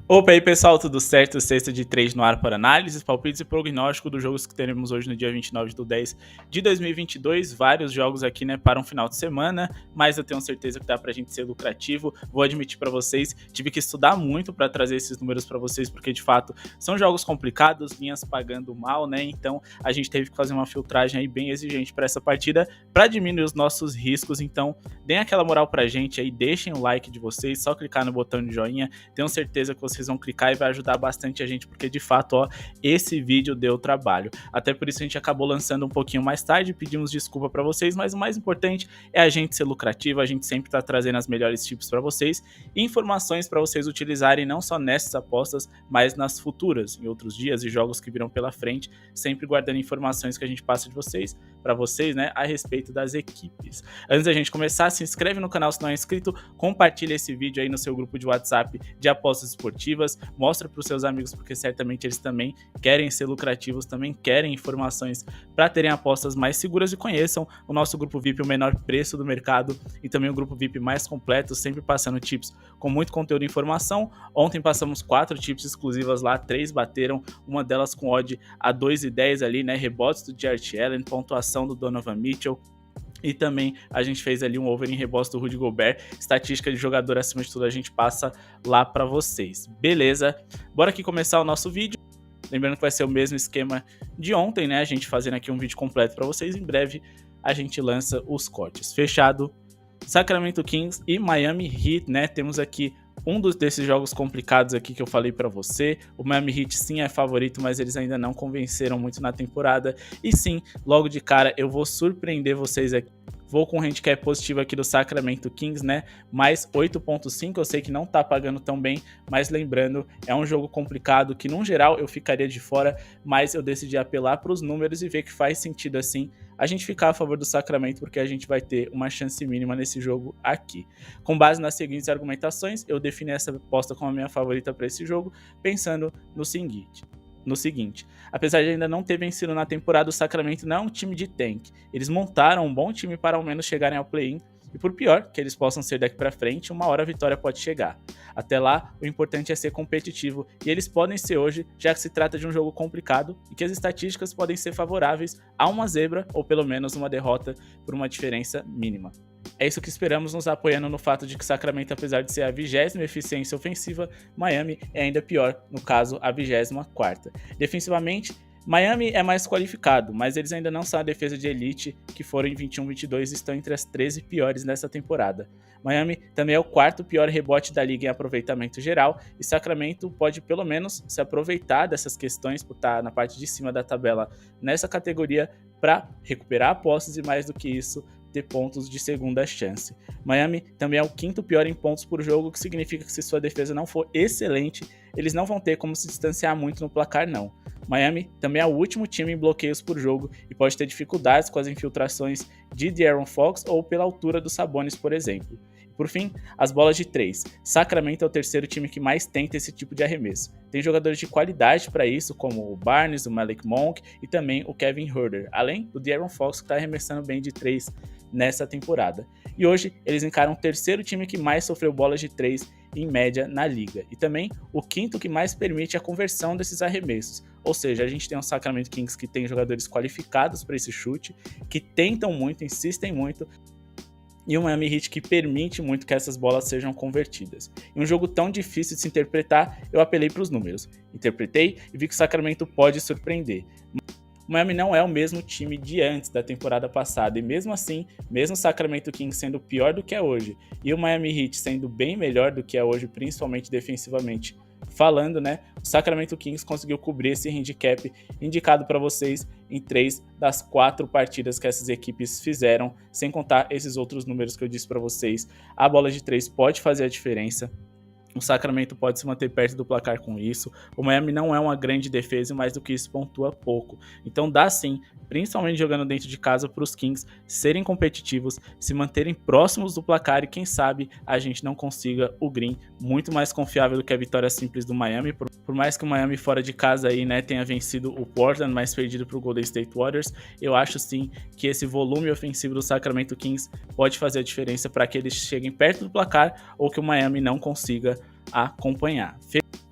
Opa aí pessoal, tudo certo? Sexta de 3 no ar para análises, palpites e prognóstico dos jogos que teremos hoje no dia 29/10 de 2022. Vários jogos aqui, né, para um final de semana, mas eu tenho certeza que dá pra gente ser lucrativo. Vou admitir para vocês, tive que estudar muito para trazer esses números para vocês, porque de fato são jogos complicados, linhas pagando mal, né? Então a gente teve que fazer uma filtragem aí bem exigente para essa partida, para diminuir os nossos riscos. Então deem aquela moral pra gente aí, deixem o like de vocês, só clicar no botão de joinha. Tenho certeza que vocês vão clicar e vai ajudar bastante a gente, porque de fato, ó, esse vídeo deu trabalho. Até por isso a gente acabou lançando um pouquinho mais tarde, pedimos desculpa para vocês, mas o mais importante é a gente ser lucrativo, a gente sempre tá trazendo as melhores tips para vocês e informações para vocês utilizarem não só nessas apostas, mas nas futuras, em outros dias e jogos que virão pela frente, sempre guardando informações que a gente passa de vocês, para vocês, né, a respeito das equipes. Antes da gente começar, se inscreve no canal se não é inscrito, compartilha esse vídeo aí no seu grupo de WhatsApp de apostas esportivas, mostra para os seus amigos, porque certamente eles também querem ser lucrativos, também querem informações para terem apostas mais seguras, e conheçam o nosso grupo VIP, o menor preço do mercado, e também o grupo VIP mais completo, sempre passando tips com muito conteúdo e informação. Ontem passamos 4 tips exclusivas lá, 3 bateram, uma delas com odd a 2,10 ali, né, rebotes do Jarrett Allen, pontuação do Donovan Mitchell. E também a gente fez ali um over em rebote do Rudy Gobert, estatística de jogador acima de tudo a gente passa lá para vocês, beleza? Bora aqui começar o nosso vídeo, lembrando que vai ser o mesmo esquema de ontem, né? A gente fazendo aqui um vídeo completo para vocês, em breve a gente lança os cortes. Fechado? Sacramento Kings e Miami Heat, né? Temos aqui desses jogos complicados aqui que eu falei para você. O Miami Heat sim é favorito, mas eles ainda não convenceram muito na temporada. E sim, logo de cara eu vou surpreender vocês aqui. Vou com um handicap positivo aqui do Sacramento Kings, né? Mais 8.5, eu sei que não tá pagando tão bem, mas lembrando, é um jogo complicado que, no geral, eu ficaria de fora, mas eu decidi apelar para os números e ver que faz sentido, assim, a gente ficar a favor do Sacramento, porque a gente vai ter uma chance mínima nesse jogo aqui. Com base nas seguintes argumentações, eu defini essa aposta como a minha favorita para esse jogo, pensando no seguinte, apesar de ainda não ter vencido na temporada, o Sacramento não é um time de tank. Eles montaram um bom time para ao menos chegarem ao play-in, e por pior que eles possam ser daqui para frente, uma hora a vitória pode chegar. Até lá, o importante é ser competitivo, e eles podem ser hoje, já que se trata de um jogo complicado e que as estatísticas podem ser favoráveis a uma zebra ou pelo menos uma derrota por uma diferença mínima. É isso que esperamos, nos apoiando no fato de que Sacramento, apesar de ser a 20ª eficiência ofensiva, Miami é ainda pior, no caso a 24ª. Defensivamente, Miami é mais qualificado, mas eles ainda não são a defesa de elite, que foram em 21-22 e estão entre as 13 piores nessa temporada. Miami também é o 4º pior rebote da liga em aproveitamento geral, e Sacramento pode pelo menos se aproveitar dessas questões por estar na parte de cima da tabela nessa categoria para recuperar apostas e, mais do que isso, ter pontos de segunda chance. Miami também é o 5º pior em pontos por jogo, o que significa que se sua defesa não for excelente, eles não vão ter como se distanciar muito no placar não. Miami também é o último time em bloqueios por jogo e pode ter dificuldades com as infiltrações de De'Aaron Fox ou pela altura dos Sabonis, por exemplo. Por fim, as bolas de 3. Sacramento é o 3º time que mais tenta esse tipo de arremesso. Tem jogadores de qualidade para isso, como o Barnes, o Malik Monk e também o Kevin Huerter, além do De'Aaron Fox, que está arremessando bem de 3 nessa temporada. E hoje eles encaram o 3º time que mais sofreu bolas de 3 em média na liga, e também o 5º que mais permite a conversão desses arremessos. Ou seja, a gente tem um Sacramento Kings que tem jogadores qualificados para esse chute, que tentam muito, insistem muito, e um Miami Heat que permite muito que essas bolas sejam convertidas. Em um jogo tão difícil de se interpretar, eu apelei para os números. Interpretei e vi que o Sacramento pode surpreender. O Miami não é o mesmo time de antes da temporada passada, e mesmo assim, mesmo o Sacramento Kings sendo pior do que é hoje, e o Miami Heat sendo bem melhor do que é hoje, principalmente defensivamente falando, né, o Sacramento Kings conseguiu cobrir esse handicap indicado para vocês em 3 das 4 partidas que essas equipes fizeram, sem contar esses outros números que eu disse para vocês. A bola de 3 pode fazer a diferença. O Sacramento pode se manter perto do placar com isso. O Miami não é uma grande defesa e, mais do que isso, pontua pouco. Então dá sim, principalmente jogando dentro de casa, para os Kings serem competitivos, se manterem próximos do placar e quem sabe a gente não consiga o green muito mais confiável do que a vitória simples do Miami. Por mais que o Miami fora de casa aí, né, tenha vencido o Portland, mas perdido para o Golden State Warriors, eu acho sim que esse volume ofensivo do Sacramento Kings pode fazer a diferença para que eles cheguem perto do placar ou que o Miami não consiga acompanhar.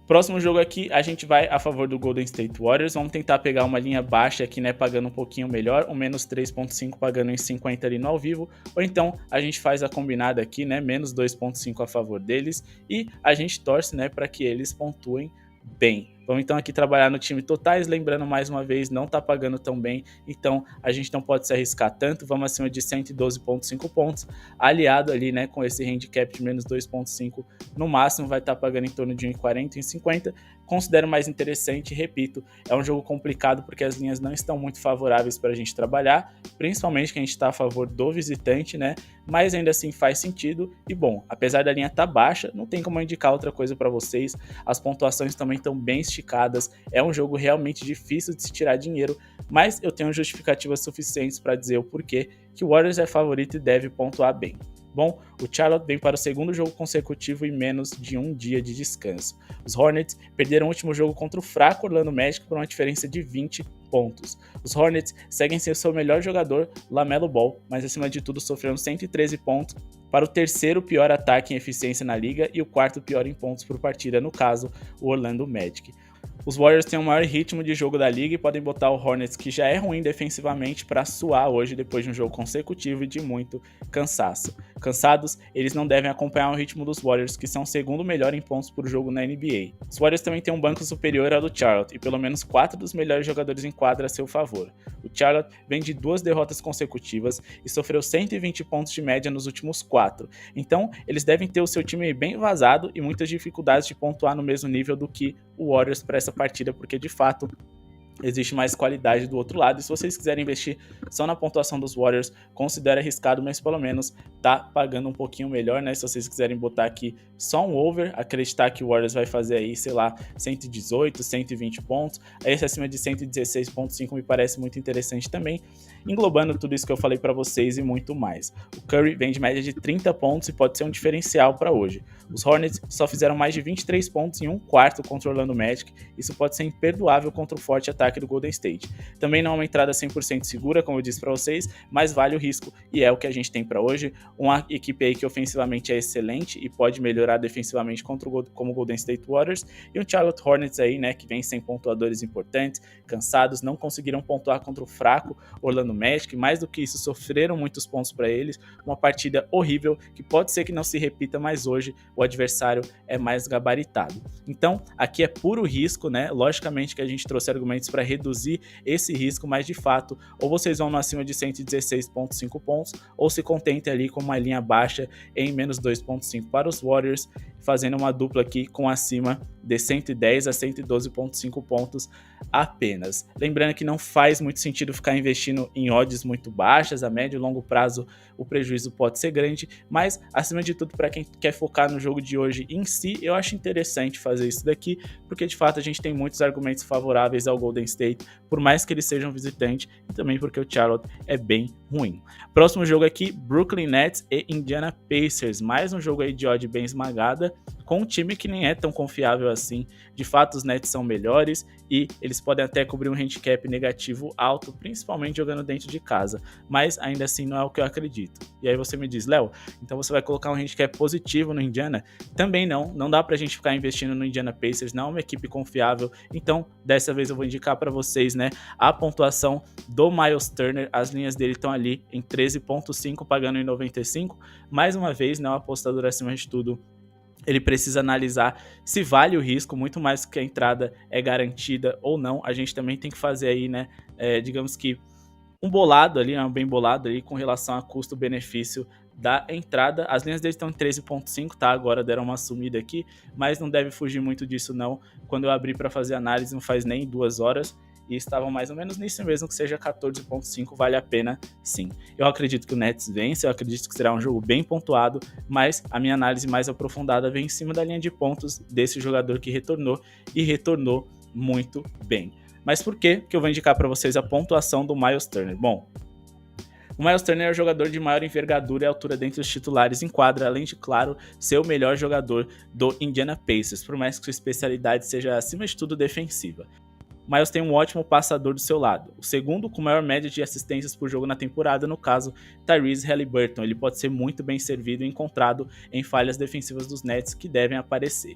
Próximo jogo aqui, a gente vai a favor do Golden State Warriors. Vamos tentar pegar uma linha baixa aqui, né, pagando um pouquinho melhor, um menos 3.5 pagando em 50 ali no ao vivo, ou então a gente faz a combinada aqui, né, menos 2.5 a favor deles, e a gente torce, né, para que eles pontuem bem. Vamos então aqui trabalhar no time totais, lembrando mais uma vez, não tá pagando tão bem, então a gente não pode se arriscar tanto, vamos acima de 112.5 pontos, aliado ali, né, com esse handicap de menos 2.5, no máximo vai estar pagando em torno de 1,40, 1,50, considero mais interessante, repito, é um jogo complicado porque as linhas não estão muito favoráveis para a gente trabalhar, principalmente que a gente está a favor do visitante, né, mas ainda assim faz sentido, e bom, apesar da linha estar baixa, não tem como indicar outra coisa para vocês, as pontuações também estão bem esticadas, é um jogo realmente difícil de se tirar dinheiro, mas eu tenho justificativas suficientes para dizer o porquê que o Warriors é favorito e deve pontuar bem. Bom, o Charlotte vem para o segundo jogo consecutivo em menos de um dia de descanso. Os Hornets perderam o último jogo contra o fraco Orlando Magic por uma diferença de 20 pontos. Os Hornets seguem sem o seu melhor jogador, LaMelo Ball, mas acima de tudo sofreram 113 pontos para o terceiro pior ataque em eficiência na liga e o quarto pior em pontos por partida, no caso, o Orlando Magic. Os Warriors têm o maior ritmo de jogo da liga e podem botar o Hornets, que já é ruim defensivamente, para suar hoje depois de um jogo consecutivo e de muito cansaço. Cansados, eles não devem acompanhar o ritmo dos Warriors, que são o segundo melhor em pontos por jogo na NBA. Os Warriors também têm um banco superior ao do Charlotte e pelo menos 4 dos melhores jogadores em quadra a seu favor. O Charlotte vem de 2 derrotas consecutivas e sofreu 120 pontos de média nos últimos 4. Então, eles devem ter o seu time bem vazado e muitas dificuldades de pontuar no mesmo nível do que o Warriors para essa partida, porque de fato existe mais qualidade do outro lado, e se vocês quiserem investir só na pontuação dos Warriors, considere arriscado, mas pelo menos tá pagando um pouquinho melhor, né? Se vocês quiserem botar aqui só um over, acreditar que o Warriors vai fazer aí, sei lá, 118, 120 pontos, esse acima de 116.5 me parece muito interessante também, englobando tudo isso que eu falei para vocês e muito mais. O Curry vem de média de 30 pontos e pode ser um diferencial para hoje. Os Hornets só fizeram mais de 23 pontos em um quarto contra o Orlando Magic, isso pode ser imperdoável contra o forte ataque do Golden State. Também não é uma entrada 100% segura, como eu disse para vocês, mas vale o risco e é o que a gente tem para hoje. Uma equipe aí que ofensivamente é excelente e pode melhorar defensivamente como o Golden State Warriors, e um Charlotte Hornets aí, né, que vem sem pontuadores importantes, cansados, não conseguiram pontuar contra o fraco Orlando Magic, mais do que isso, sofreram muitos pontos para eles, uma partida horrível que pode ser que não se repita, mas hoje o adversário é mais gabaritado. Então, aqui é puro risco, né? Logicamente que a gente trouxe argumentos para reduzir esse risco, mas de fato, ou vocês vão no acima de 116.5 pontos, ou se contentem ali com uma linha baixa em menos 2.5 para os Warriors, fazendo uma dupla aqui com acima de 110 a 112.5 pontos apenas. Lembrando que não faz muito sentido ficar investindo em odds muito baixas, a médio e longo prazo o prejuízo pode ser grande, mas acima de tudo, para quem quer focar no jogo de hoje em si, eu acho interessante fazer isso daqui, porque de fato a gente tem muitos argumentos favoráveis ao Golden State, por mais que eles sejam visitante, e também porque o Charlotte é bem ruim. Próximo jogo aqui, Brooklyn Nets e Indiana Pacers, mais um jogo aí de odd bem esmagada, com um time que nem é tão confiável assim. De fato, os Nets são melhores e eles podem até cobrir um handicap negativo alto, principalmente jogando dentro de casa, mas ainda assim não é o que eu acredito. E aí você me diz, Léo, então você vai colocar um handicap positivo no Indiana? Também não dá pra gente ficar investindo no Indiana Pacers, não é uma equipe confiável, então dessa vez eu vou indicar para vocês, né, a pontuação do Miles Turner, as linhas dele estão ali em 13.5, pagando em 95, mais uma vez, né, um apostador acima de tudo, ele precisa analisar se vale o risco, muito mais que a entrada é garantida ou não. A gente também tem que fazer aí, né, digamos que um bolado ali, um bem bolado ali com relação a custo-benefício da entrada. As linhas dele estão em 13.5, tá? Agora deram uma sumida aqui, mas não deve fugir muito disso não. Quando eu abri para fazer análise não faz nem 2 horas, e estavam mais ou menos nisso mesmo, que seja 14.5, vale a pena sim. Eu acredito que o Nets vence, eu acredito que será um jogo bem pontuado, mas a minha análise mais aprofundada vem em cima da linha de pontos desse jogador que retornou, e retornou muito bem. Mas por que eu vou indicar para vocês a pontuação do Miles Turner? Bom, o Miles Turner é o jogador de maior envergadura e altura dentre os titulares em quadra, além de, claro, ser o melhor jogador do Indiana Pacers, por mais que sua especialidade seja, acima de tudo, defensiva. Miles tem um ótimo passador do seu lado. O segundo com maior média de assistências por jogo na temporada, no caso, Tyrese Haliburton. Ele pode ser muito bem servido e encontrado em falhas defensivas dos Nets que devem aparecer.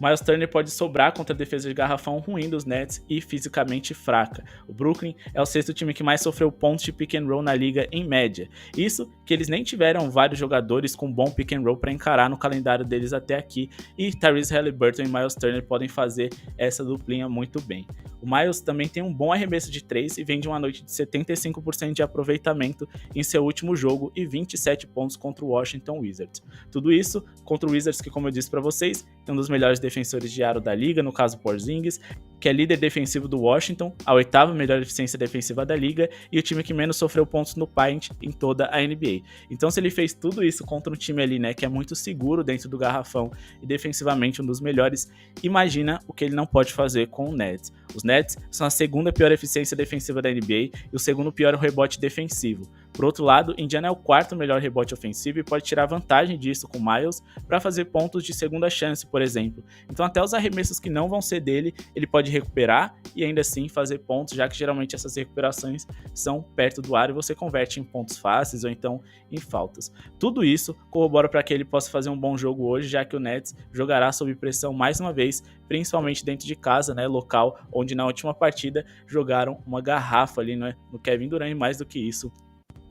Miles Turner pode sobrar contra a defesa de garrafão ruim dos Nets e fisicamente fraca. O Brooklyn é o sexto time que mais sofreu pontos de pick and roll na liga em média. Isso que eles nem tiveram vários jogadores com bom pick and roll para encarar no calendário deles até aqui, e Tyrese Haliburton e Miles Turner podem fazer essa duplinha muito bem. O Miles também tem um bom arremesso de 3 e vem de uma noite de 75% de aproveitamento em seu último jogo e 27 pontos contra o Washington Wizards. Tudo isso contra o Wizards que, como eu disse para vocês, tem um dos melhores defensores de aro da liga, no caso Porzingis, que é líder defensivo do Washington, a oitava melhor eficiência defensiva da liga e o time que menos sofreu pontos no paint em toda a NBA. Então, se ele fez tudo isso contra um time ali, né, que é muito seguro dentro do garrafão e defensivamente um dos melhores, imagina o que ele não pode fazer com o Nets. Os Nets são a segunda pior eficiência defensiva da NBA e o segundo pior rebote defensivo. Por outro lado, Indiana é o quarto melhor rebote ofensivo e pode tirar vantagem disso com Miles para fazer pontos de segunda chance, por exemplo. Então, até os arremessos que não vão ser dele, ele pode recuperar e ainda assim fazer pontos, já que geralmente essas recuperações são perto do aro e você converte em pontos fáceis ou então em faltas. Tudo isso corrobora para que ele possa fazer um bom jogo hoje, já que o Nets jogará sob pressão mais uma vez, principalmente dentro de casa, né, local, onde na última partida jogaram uma garrafa ali, né, no Kevin Durant, e mais do que isso,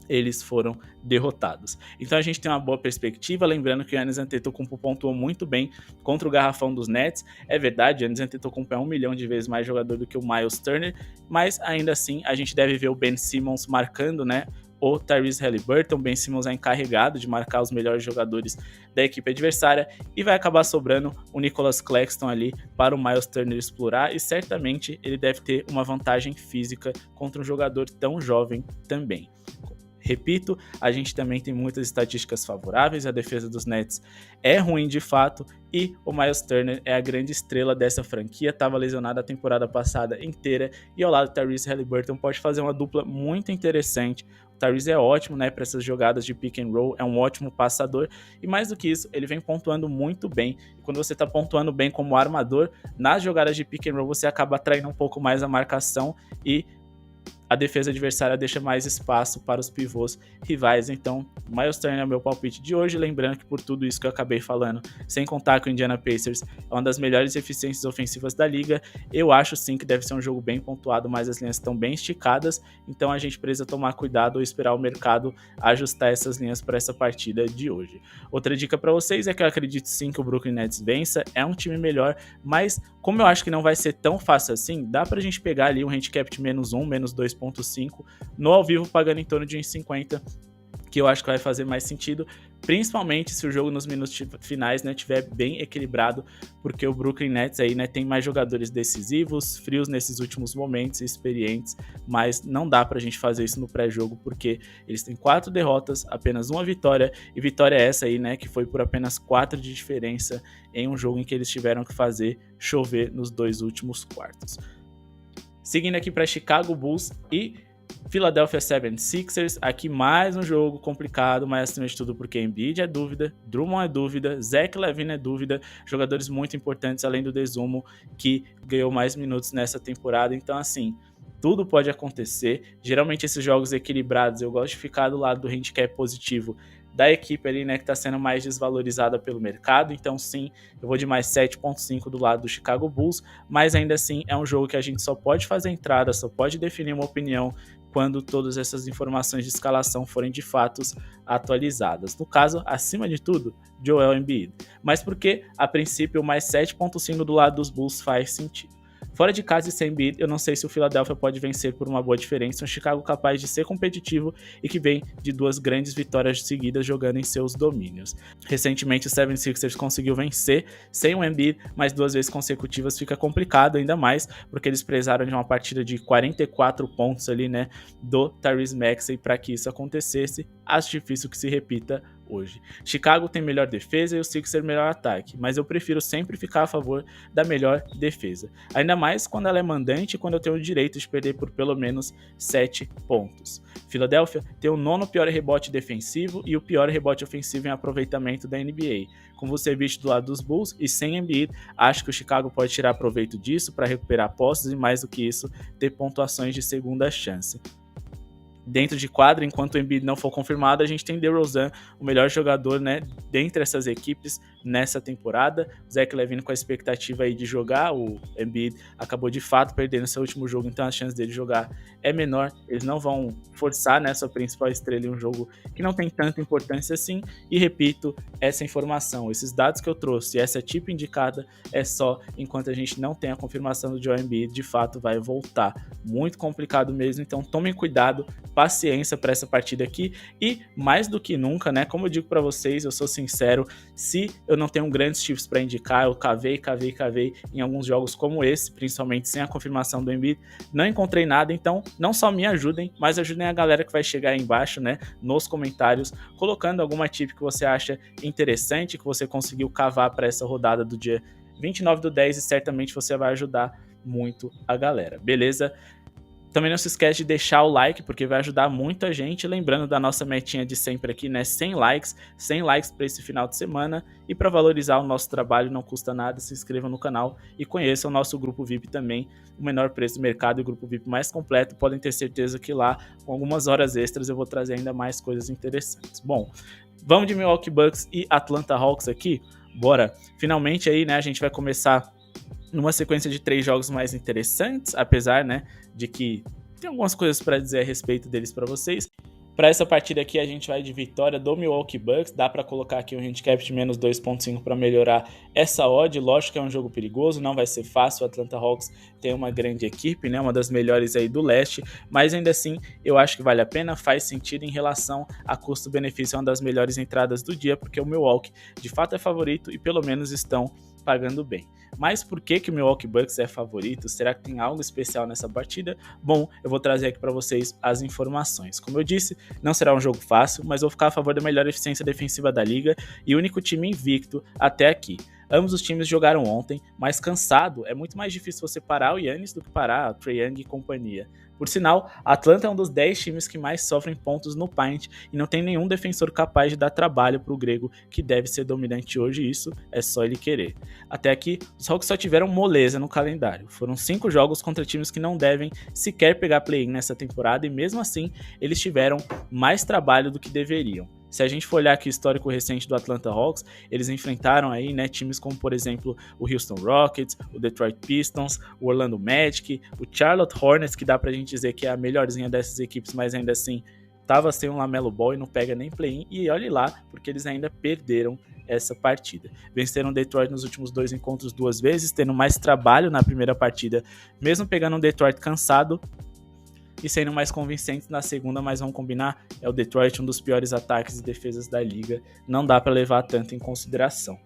eles foram derrotados. Então a gente tem uma boa perspectiva, lembrando que o Giannis Antetokounmpo pontuou muito bem contra o garrafão dos Nets. É verdade, o Giannis Antetokounmpo é 1 milhão de vezes mais jogador do que o Miles Turner, mas ainda assim a gente deve ver o Ben Simmons marcando, né, o Tyrese Haliburton. Ben Simmons é encarregado de marcar os melhores jogadores da equipe adversária e vai acabar sobrando o Nicholas Claxton ali para o Miles Turner explorar, e certamente ele deve ter uma vantagem física contra um jogador tão jovem também. Repito, a gente também tem muitas estatísticas favoráveis, a defesa dos Nets é ruim de fato e o Miles Turner é a grande estrela dessa franquia, estava lesionado a temporada passada inteira e ao lado do Tyrese Haliburton pode fazer uma dupla muito interessante. O Tyrese é ótimo, né, para essas jogadas de pick and roll, é um ótimo passador e mais do que isso, ele vem pontuando muito bem. E quando você está pontuando bem como armador, nas jogadas de pick and roll você acaba atraindo um pouco mais a marcação e a defesa adversária deixa mais espaço para os pivôs rivais. Então, Miles Turner é o meu palpite de hoje, lembrando que por tudo isso que eu acabei falando, sem contar que o Indiana Pacers é uma das melhores eficiências ofensivas da liga, eu acho sim que deve ser um jogo bem pontuado, mas as linhas estão bem esticadas, então a gente precisa tomar cuidado ou esperar o mercado ajustar essas linhas para essa partida de hoje. Outra dica para vocês é que eu acredito sim que o Brooklyn Nets vença, é um time melhor, mas como eu acho que não vai ser tão fácil assim, dá pra gente pegar ali um handicap de -1, -2.5, no ao vivo pagando em torno de 1,50, que eu acho que vai fazer mais sentido, principalmente se o jogo nos minutos finais, né, tiver bem equilibrado, porque o Brooklyn Nets aí, né, tem mais jogadores decisivos, frios nesses últimos momentos, experientes, mas não dá pra gente fazer isso no pré-jogo, porque eles têm 4 derrotas, apenas uma vitória, e vitória essa aí, né, que foi por apenas 4 de diferença em um jogo em que eles tiveram que fazer chover nos 2 últimos quartos. Seguindo aqui para Chicago Bulls e Philadelphia 76ers, aqui mais um jogo complicado, mas acima de tudo porque Embiid é dúvida, Drummond é dúvida, Zach LaVine é dúvida, jogadores muito importantes além do Desumo, que ganhou mais minutos nessa temporada, então assim, tudo pode acontecer. Geralmente esses jogos equilibrados eu gosto de ficar do lado do handicap positivo da equipe ali, né, que está sendo mais desvalorizada pelo mercado, então sim, eu vou de mais 7.5 do lado do Chicago Bulls, mas ainda assim é um jogo que a gente só pode fazer entrada, só pode definir uma opinião quando todas essas informações de escalação forem de fato atualizadas. No caso, acima de tudo, Joel Embiid, mas porque a princípio o mais 7.5 do lado dos Bulls faz sentido. Fora de casa e sem Embiid, eu não sei se o Philadelphia pode vencer por uma boa diferença, um Chicago capaz de ser competitivo e que vem de 2 grandes vitórias seguidas jogando em seus domínios. Recentemente o 76ers conseguiu vencer sem o Embiid, mas 2 vezes consecutivas fica complicado, ainda mais porque eles precisaram de uma partida de 44 pontos ali, né, do Tyrese Maxey para que isso acontecesse. Acho difícil que se repita hoje. Chicago tem melhor defesa e o Sixers melhor ataque, mas eu prefiro sempre ficar a favor da melhor defesa. Ainda mais quando ela é mandante e quando eu tenho o direito de perder por pelo menos 7 pontos. Philadelphia tem o 9º pior rebote defensivo e o pior rebote ofensivo em aproveitamento da NBA. Com você visto do lado dos Bulls e sem Embiid, acho que o Chicago pode tirar proveito disso para recuperar posses e mais do que isso, ter pontuações de segunda chance. dentro de quadra, enquanto o Embiid não for confirmado, a gente tem DeRozan, o melhor jogador, né, dentre essas equipes nessa temporada. O Zach LaVine com a expectativa aí de jogar, o Embiid acabou de fato perdendo seu último jogo, então a chance dele jogar é menor. Eles não vão forçar, né, sua principal estrela em um jogo que não tem tanta importância assim. E repito, essa informação, esses dados que eu trouxe, essa tip indicada é só enquanto a gente não tem a confirmação do Joel Embiid, de fato vai voltar. Muito complicado mesmo, então tomem cuidado, paciência para essa partida aqui e mais do que nunca, né, como eu digo para vocês, eu sou sincero, se eu não tenho grandes chips para indicar, eu cavei em alguns jogos como esse, principalmente sem a confirmação do Embiid, não encontrei nada, então não só me ajudem, mas ajudem a galera que vai chegar aí embaixo, né, nos comentários, colocando alguma tip que você acha interessante, que você conseguiu cavar para essa rodada do dia 29/10 e certamente você vai ajudar muito a galera, beleza? Também não se esquece de deixar o like, porque vai ajudar muita gente. Lembrando da nossa metinha de sempre aqui, né? 100 likes para esse final de semana. E para valorizar o nosso trabalho, não custa nada, se inscreva no canal e conheça o nosso grupo VIP também, o menor preço do mercado e o grupo VIP mais completo. Podem ter certeza que lá, com algumas horas extras, eu vou trazer ainda mais coisas interessantes. Bom, vamos de Milwaukee Bucks e Atlanta Hawks aqui? Bora! Finalmente aí, né? A gente vai começar numa sequência de 3 jogos mais interessantes, apesar, né, de que tem algumas coisas para dizer a respeito deles para vocês. Para essa partida aqui a gente vai de vitória do Milwaukee Bucks, dá para colocar aqui um handicap de menos 2.5 para melhorar essa odd. Lógico que é um jogo perigoso, não vai ser fácil, o Atlanta Hawks tem uma grande equipe, né, uma das melhores aí do leste, mas ainda assim eu acho que vale a pena, faz sentido em relação a custo-benefício, é uma das melhores entradas do dia, porque o Milwaukee de fato é favorito e pelo menos estão pagando bem. Mas por que o Milwaukee Bucks é favorito? Será que tem algo especial nessa partida? Bom, eu vou trazer aqui para vocês as informações. Como eu disse, não será um jogo fácil, mas vou ficar a favor da melhor eficiência defensiva da liga e único time invicto até aqui. Ambos os times jogaram ontem, mas cansado, é muito mais difícil você parar o Giannis do que parar o Trae Young e companhia. Por sinal, Atlanta é um dos 10 times que mais sofrem pontos no paint e não tem nenhum defensor capaz de dar trabalho para o grego, que deve ser dominante hoje, isso é só ele querer. Até aqui, os Hawks só tiveram moleza no calendário. Foram 5 jogos contra times que não devem sequer pegar play-in nessa temporada e mesmo assim, eles tiveram mais trabalho do que deveriam. Se a gente for olhar aqui o histórico recente do Atlanta Hawks, eles enfrentaram aí, né, times como, por exemplo, o Houston Rockets, o Detroit Pistons, o Orlando Magic, o Charlotte Hornets, que dá pra gente dizer que é a melhorzinha dessas equipes, mas ainda assim tava sem um LaMelo Ball e não pega nem play-in, e olhe lá, porque eles ainda perderam essa partida. Venceram o Detroit nos últimos 2 encontros 2 vezes, tendo mais trabalho na primeira partida, mesmo pegando um Detroit cansado, e sendo mais convincentes na segunda, mas vamos combinar, é o Detroit um dos piores ataques e defesas da liga, não dá para levar tanto em consideração.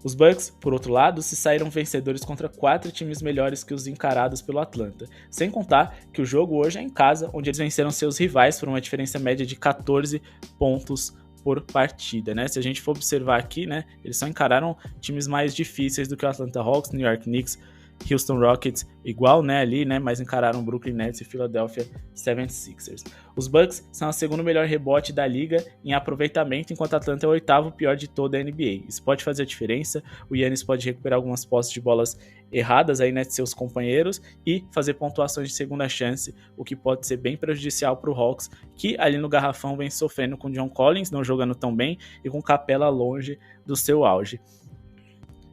Os Bucks, por outro lado, se saíram vencedores contra 4 times melhores que os encarados pelo Atlanta, sem contar que o jogo hoje é em casa, onde eles venceram seus rivais por uma diferença média de 14 pontos por partida, né? Se a gente for observar aqui, né, eles só encararam times mais difíceis do que o Atlanta Hawks, New York Knicks, Houston Rockets igual, né, ali, né, mas encararam Brooklyn Nets e Philadelphia 76ers. Os Bucks são o segundo melhor rebote da liga em aproveitamento, enquanto a Atlanta é o 8º pior de toda a NBA. Isso pode fazer a diferença, o Giannis pode recuperar algumas posses de bolas erradas aí, né, de seus companheiros e fazer pontuações de segunda chance, o que pode ser bem prejudicial para o Hawks, que ali no garrafão vem sofrendo com John Collins não jogando tão bem e com Capela longe do seu auge.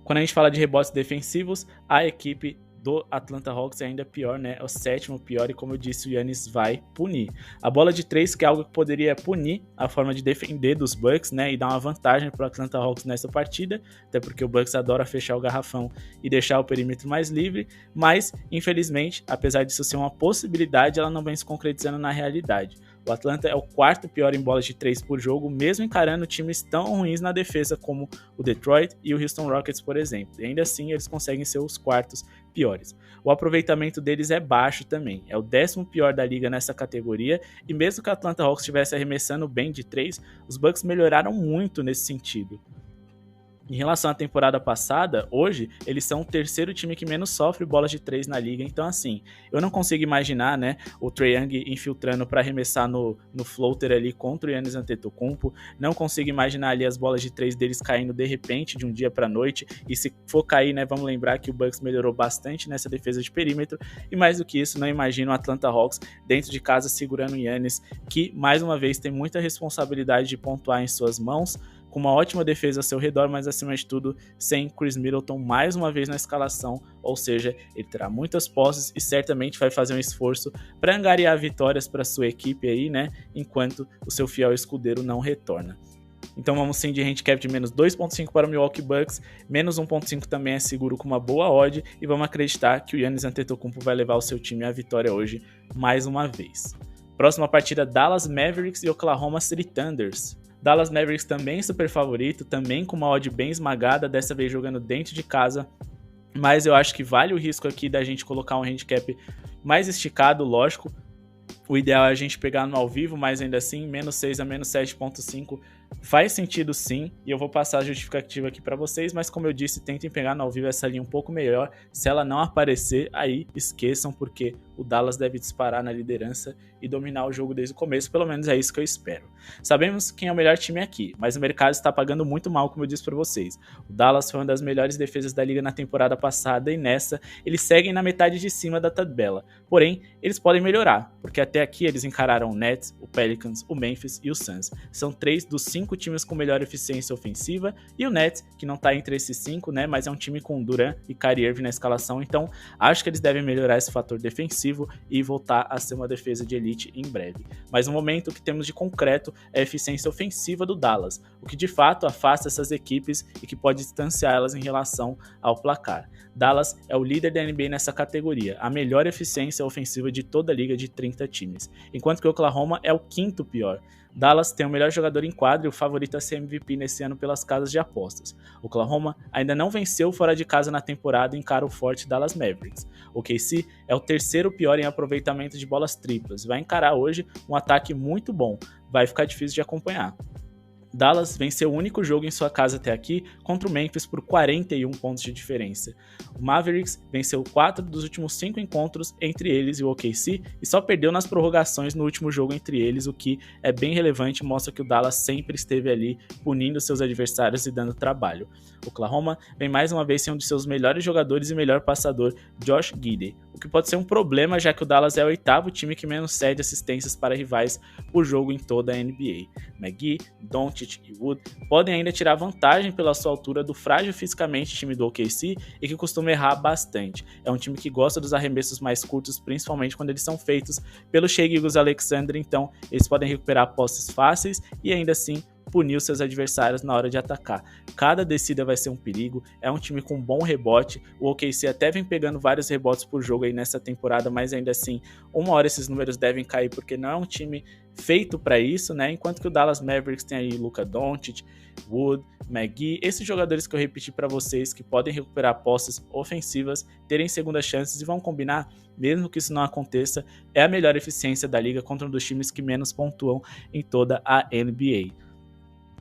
Quando a gente fala de rebotes defensivos, a equipe do Atlanta Hawks é ainda pior, né? É o 7º pior e, como eu disse, o Giannis vai punir. A bola de 3, que é algo que poderia punir a forma de defender dos Bucks, né? E dar uma vantagem para o Atlanta Hawks nessa partida, até porque o Bucks adora fechar o garrafão e deixar o perímetro mais livre, mas, infelizmente, apesar disso ser uma possibilidade, ela não vem se concretizando na realidade. O Atlanta é o 4º pior em bolas de 3 por jogo, mesmo encarando times tão ruins na defesa como o Detroit e o Houston Rockets, por exemplo. E ainda assim, eles conseguem ser os 4º piores. O aproveitamento deles é baixo também. É o 10º pior da liga nessa categoria. E mesmo que o Atlanta Hawks estivesse arremessando bem de 3, os Bucks melhoraram muito nesse sentido. Em relação à temporada passada, hoje, eles são o terceiro time que menos sofre bolas de 3 na liga. Então, assim, eu não consigo imaginar, né, o Trae Young infiltrando para arremessar no floater ali contra o Giannis Antetokounmpo. Não consigo imaginar ali as bolas de 3 deles caindo de repente, de um dia para noite. E se for cair, né, vamos lembrar que o Bucks melhorou bastante nessa defesa de perímetro. E mais do que isso, não imagino o Atlanta Hawks dentro de casa segurando o Giannis, que, mais uma vez, tem muita responsabilidade de pontuar em suas mãos, com uma ótima defesa ao seu redor, mas acima de tudo, sem Chris Middleton mais uma vez na escalação, ou seja, ele terá muitas posses e certamente vai fazer um esforço para angariar vitórias para sua equipe aí, né, enquanto o seu fiel escudeiro não retorna. Então vamos sim de handicap de menos 2.5 para o Milwaukee Bucks, menos 1.5 também é seguro com uma boa odd, e vamos acreditar que o Giannis Antetokounmpo vai levar o seu time à vitória hoje mais uma vez. Próxima partida, Dallas Mavericks e Oklahoma City Thunders. Dallas Mavericks também super favorito, também com uma odd bem esmagada, dessa vez jogando dentro de casa, mas eu acho que vale o risco aqui da gente colocar um handicap mais esticado, lógico. O ideal é a gente pegar no ao vivo, mas ainda assim, menos 6 a menos 7.5 faz sentido sim, e eu vou passar a justificativa aqui para vocês, mas como eu disse, tentem pegar no ao vivo essa linha um pouco melhor. Se ela não aparecer, aí esqueçam, porque o Dallas deve disparar na liderança e dominar o jogo desde o começo, pelo menos é isso que eu espero. Sabemos quem é o melhor time aqui, mas o mercado está pagando muito mal, como eu disse para vocês. O Dallas foi uma das melhores defesas da liga na temporada passada, e nessa eles seguem na metade de cima da tabela. Porém, eles podem melhorar, porque até aqui eles encararam o Nets, o Pelicans, o Memphis e o Suns. São 3 dos 5 times com melhor eficiência ofensiva, e o Nets, que não está entre esses 5, né, mas é um time com Durant e Kyrie Irving na escalação, então acho que eles devem melhorar esse fator defensivo e voltar a ser uma defesa de elite em breve. Mas no momento, o que temos de concreto é a eficiência ofensiva do Dallas, o que de fato afasta essas equipes e que pode distanciá-las em relação ao placar. Dallas é o líder da NBA nessa categoria, a melhor eficiência ofensiva de toda a liga de 30 times, enquanto que o Oklahoma é o quinto pior. Dallas tem o melhor jogador em quadra e o favorito a ser MVP nesse ano pelas casas de apostas. Oklahoma ainda não venceu fora de casa na temporada e encara o forte Dallas Mavericks. O KC é o terceiro pior em aproveitamento de bolas triplas, vai encarar hoje um ataque muito bom, vai ficar difícil de acompanhar. Dallas venceu o único jogo em sua casa até aqui contra o Memphis por 41 pontos de diferença. O Mavericks venceu 4 dos últimos 5 encontros entre eles e o OKC e só perdeu nas prorrogações no último jogo entre eles, o que é bem relevante e mostra que o Dallas sempre esteve ali punindo seus adversários e dando trabalho. O Oklahoma vem mais uma vez sem um de seus melhores jogadores e melhor passador, Josh Giddey, o que pode ser um problema, já que o Dallas é o oitavo time que menos cede assistências para rivais por jogo em toda a NBA. McGee, Doncic e Wood podem ainda tirar vantagem pela sua altura do frágil fisicamente time do OKC e que costuma errar bastante. É um time que gosta dos arremessos mais curtos, principalmente quando eles são feitos pelo Shai Gilgeous-Alexander, então eles podem recuperar posses fáceis e ainda assim punir os seus adversários na hora de atacar. Cada descida vai ser um perigo, é um time com bom rebote, o OKC até vem pegando vários rebotes por jogo aí nessa temporada, mas ainda assim, uma hora esses números devem cair, porque não é um time feito para isso, né? Enquanto que o Dallas Mavericks tem aí Luka Doncic, Wood, McGee, esses jogadores que eu repeti para vocês que podem recuperar posses ofensivas, terem segundas chances e vão combinar, mesmo que isso não aconteça, é a melhor eficiência da liga contra um dos times que menos pontuam em toda a NBA.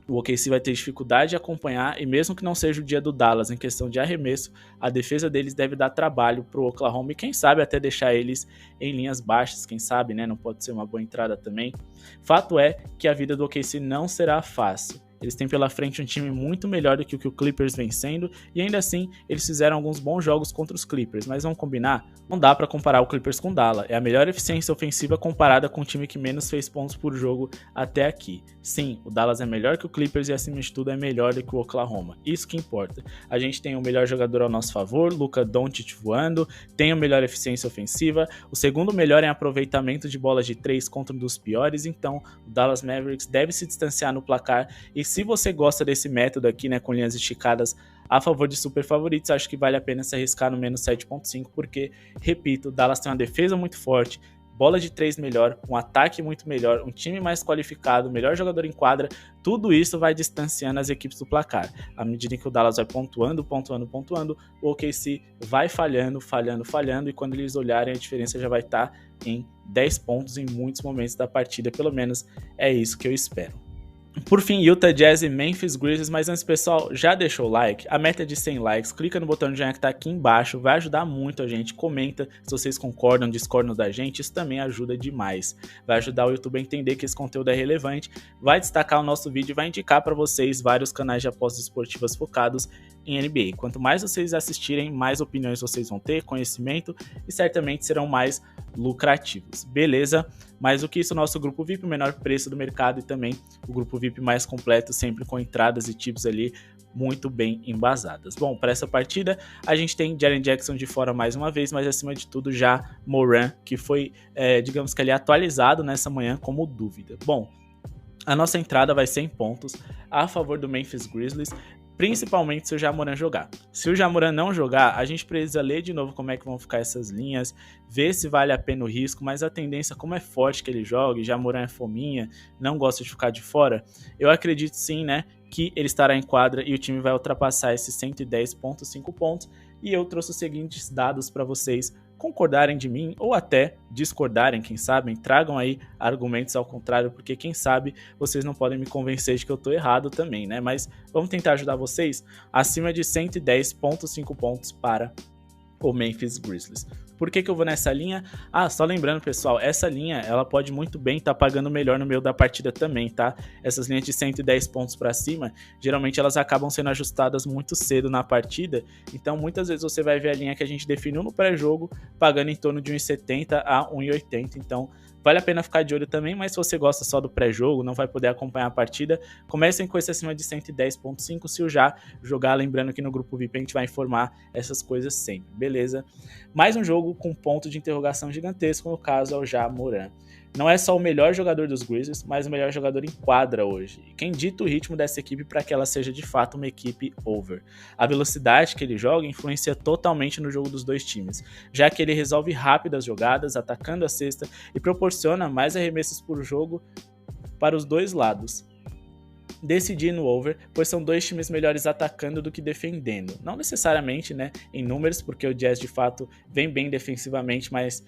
O OKC vai ter dificuldade de acompanhar e mesmo que não seja o dia do Dallas em questão de arremesso, a defesa deles deve dar trabalho pro Oklahoma e quem sabe até deixar eles em linhas baixas, quem sabe, né? Não pode ser uma boa entrada também. Fato é que a vida do OKC não será fácil. Eles têm pela frente um time muito melhor do que o Clippers vem sendo, e ainda assim eles fizeram alguns bons jogos contra os Clippers, mas vamos combinar? Não dá para comparar o Clippers com o Dallas, é a melhor eficiência ofensiva comparada com o time que menos fez pontos por jogo até aqui. Sim, o Dallas é melhor que o Clippers e acima de tudo é melhor do que o Oklahoma, isso que importa. A gente tem o melhor jogador ao nosso favor, Luka Doncic voando, tem a melhor eficiência ofensiva, o segundo melhor em aproveitamento de bolas de 3 contra um dos piores, então o Dallas Mavericks deve se distanciar no placar. E se você gosta desse método aqui, né, com linhas esticadas a favor de super favoritos, acho que vale a pena se arriscar no menos 7.5, porque, repito, o Dallas tem uma defesa muito forte, bola de 3 melhor, um ataque muito melhor, um time mais qualificado, melhor jogador em quadra, tudo isso vai distanciando as equipes do placar. À medida que o Dallas vai pontuando, o OKC vai falhando, e quando eles olharem a diferença já vai estar em 10 pontos em muitos momentos da partida, pelo menos é isso que eu espero. Por fim, Utah Jazz e Memphis Grizzlies, mas antes, pessoal, já deixou o like? A meta é de 100 likes, clica no botão de joinha que tá aqui embaixo, vai ajudar muito a gente, comenta se vocês concordam, discordam da gente, isso também ajuda demais. Vai ajudar o YouTube a entender que esse conteúdo é relevante, vai destacar o nosso vídeo e vai indicar para vocês vários canais de apostas esportivas focados em NBA. Quanto mais vocês assistirem, mais opiniões vocês vão ter, conhecimento e certamente serão mais lucrativos, beleza? Mais do que isso, nosso grupo VIP, o menor preço do mercado e também o grupo VIP mais completo, sempre com entradas e tips ali muito bem embasadas. Bom, para essa partida, a gente tem Jaren Jackson de fora mais uma vez, mas acima de tudo já Moran, que foi, digamos que ali atualizado nessa manhã como dúvida. Bom, a nossa entrada vai ser em pontos a favor do Memphis Grizzlies, principalmente se o Ja Morant jogar. Se o Ja Morant não jogar, a gente precisa ler de novo como é que vão ficar essas linhas, ver se vale a pena o risco, mas a tendência, como é forte que ele joga, e Ja Morant é fominha, não gosta de ficar de fora, eu acredito sim, né, que ele estará em quadra e o time vai ultrapassar esses 110,5 pontos, e eu trouxe os seguintes dados para vocês concordarem de mim ou até discordarem, quem sabe, tragam aí argumentos ao contrário, porque quem sabe vocês não podem me convencer de que eu tô errado também, né? Mas vamos tentar ajudar vocês acima de 110,5 pontos para o Memphis Grizzlies. Por que eu vou nessa linha? Ah, só lembrando, pessoal, essa linha ela pode muito bem estar pagando melhor no meio da partida também, tá? Essas linhas de 110 pontos para cima, geralmente elas acabam sendo ajustadas muito cedo na partida, então muitas vezes você vai ver a linha que a gente definiu no pré-jogo pagando em torno de 1,70 a 1,80, então vale a pena ficar de olho também, mas se você gosta só do pré-jogo, não vai poder acompanhar a partida, comecem com esse acima de 110,5 se o Já jogar, lembrando que no grupo VIP a gente vai informar essas coisas sempre, beleza? Mais um jogo com ponto de interrogação gigantesco, no caso é o Ja Morant. Não é só o melhor jogador dos Grizzlies, mas o melhor jogador em quadra hoje. E quem dita o ritmo dessa equipe para que ela seja de fato uma equipe over. A velocidade que ele joga influencia totalmente no jogo dos dois times, já que ele resolve rápido as jogadas, atacando a cesta e proporciona mais arremessos por jogo para os dois lados. Decidi no over, pois são dois times melhores atacando do que defendendo. Não necessariamente, né, em números, porque o Jazz de fato vem bem defensivamente, mas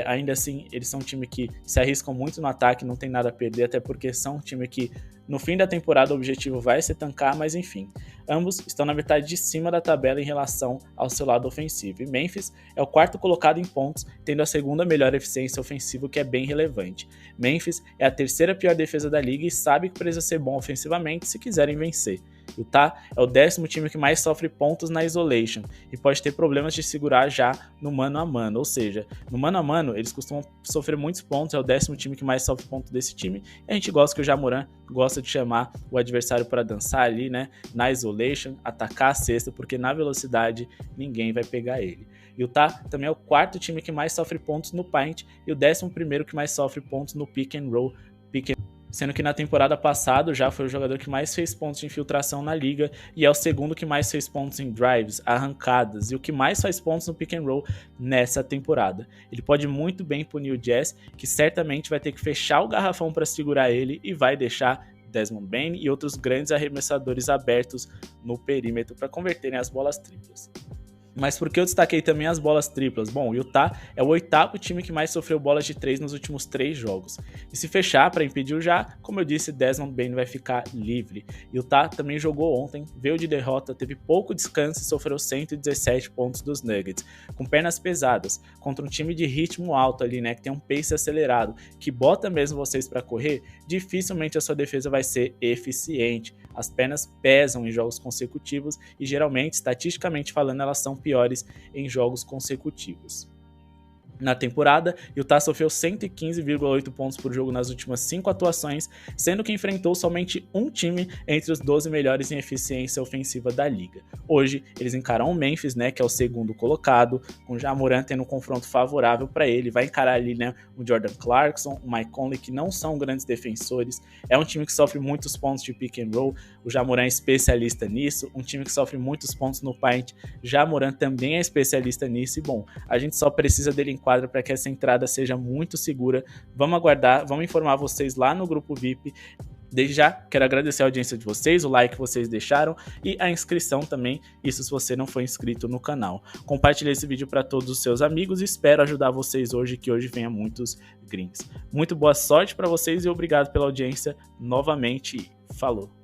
ainda assim eles são um time que se arriscam muito no ataque, não tem nada a perder, até porque são um time que no fim da temporada o objetivo vai ser tancar, mas enfim. Ambos estão na metade de cima da tabela em relação ao seu lado ofensivo. E Memphis é o quarto colocado em pontos, tendo a segunda melhor eficiência ofensiva, que é bem relevante. Memphis é a terceira pior defesa da liga e sabe que precisa ser bom ofensivamente se quiserem vencer. Utah é o 10º time que mais sofre pontos na isolation e pode ter problemas de segurar já no mano a mano, ou seja, no mano a mano eles costumam sofrer muitos pontos, é o 10º time que mais sofre pontos desse time, e a gente gosta que o Ja Morant gosta de chamar o adversário para dançar ali, né, na isolation, atacar a cesta, porque na velocidade ninguém vai pegar ele. Utah também é o 4º time que mais sofre pontos no paint e o 11º que mais sofre pontos no pick and roll, sendo que na temporada passada já foi o jogador que mais fez pontos de infiltração na liga e é o segundo que mais fez pontos em drives, arrancadas e o que mais faz pontos no pick and roll nessa temporada. Ele pode muito bem punir o Jazz, que certamente vai ter que fechar o garrafão para segurar ele e vai deixar Desmond Bane e outros grandes arremessadores abertos no perímetro para converterem as bolas triplas. Mas por que eu destaquei também as bolas triplas? Bom, o Utah é o 8º time que mais sofreu bolas de 3 nos últimos 3 jogos. E se fechar para impedir o Já, como eu disse, Desmond Bane vai ficar livre. Utah também jogou ontem, veio de derrota, teve pouco descanso e sofreu 117 pontos dos Nuggets, com pernas pesadas, contra um time de ritmo alto ali, né, que tem um pace acelerado, que bota mesmo vocês para correr, dificilmente a sua defesa vai ser eficiente. As pernas pesam em jogos consecutivos e geralmente, estatisticamente falando, elas são piores em jogos consecutivos. Na temporada, Utah sofreu 115,8 pontos por jogo nas últimas 5 atuações, sendo que enfrentou somente um time entre os 12 melhores em eficiência ofensiva da liga. Hoje, eles encaram o Memphis, né, que é o segundo colocado, com o Ja Morant tendo um confronto favorável para ele. Vai encarar ali, né, o Jordan Clarkson, o Mike Conley, que não são grandes defensores. É um time que sofre muitos pontos de pick and roll. O Ja Morant é especialista nisso. Um time que sofre muitos pontos no paint. Ja Morant também é especialista nisso. E bom, a gente só precisa dele em quadra para que essa entrada seja muito segura. Vamos aguardar, vamos informar vocês lá no grupo VIP Desde já, quero agradecer a audiência de vocês, o like que vocês deixaram e a inscrição também, isso se você não for inscrito no canal. Compartilhe esse vídeo para todos os seus amigos e espero ajudar vocês hoje, que hoje venha muitos greens. Muito boa sorte para vocês e obrigado pela audiência novamente. Falou!